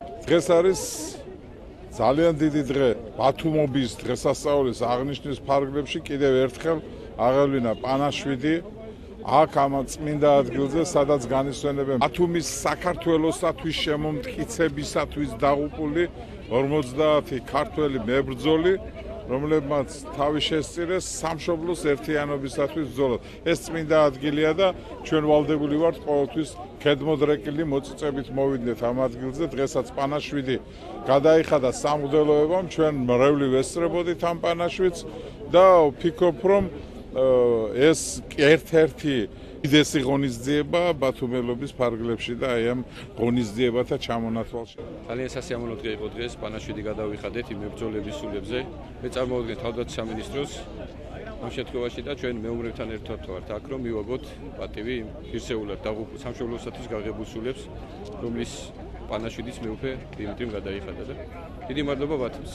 დღეს არის ძალიან დიდი დღე ბათუმობის დღესასწაულის აღნიშვნის ფარგლებში კიდევ ერთხელ აღევლინა პანაშვიდი აქ ამ წმინდა ადგილზე, სადაც განისვენებენ ბათუმის საქართველოსათვის შემომტკიცებისათვის დაღუპული 50 ქართველი მებრძოლი, რომლებმაც თავი შესწირეს სამშობლოს ერთიანობისათვის ბრძოლად. ეს წმინდა ადგილია და ჩვენ ვალდებული ვართ ყოველთვის ქედმოდრეკილი მოწიწებით მოვიდნეთ ამ ადგილზე. დღესაც პანაშვიდი გადაიხადა სამღვდელოებამ, ჩვენ მრევლი ვესწრებოდით ამ პანაშვიდს და ვფიქრობ, რომ ეს ერთ-ერთი უდიდესი ღონისძიება ბათუმელობის ფარგლებში და აი ამ ღონისძიებათა ჩამონათვალში. ძალიან სასიამოვნო დღე იყო დღეს, პანაშვიდი გადავიხადეთ იმ მებრძოლების სულებზე. მე წარმოვიდგენთ თავდაცვის სამინისტროს ამ შემთხვევაში და ჩვენ მეომრებთან ერთად ვართ აქ, რომ მივაგოთ პატივი ღირსეულად დაღუპულ სამშობლოსათვის გაღებულ სულებს, რომლის პანაშვიდის მეუფე დიმიტრიმ გადაიხადა და დიდი მადლობა ბათუმს.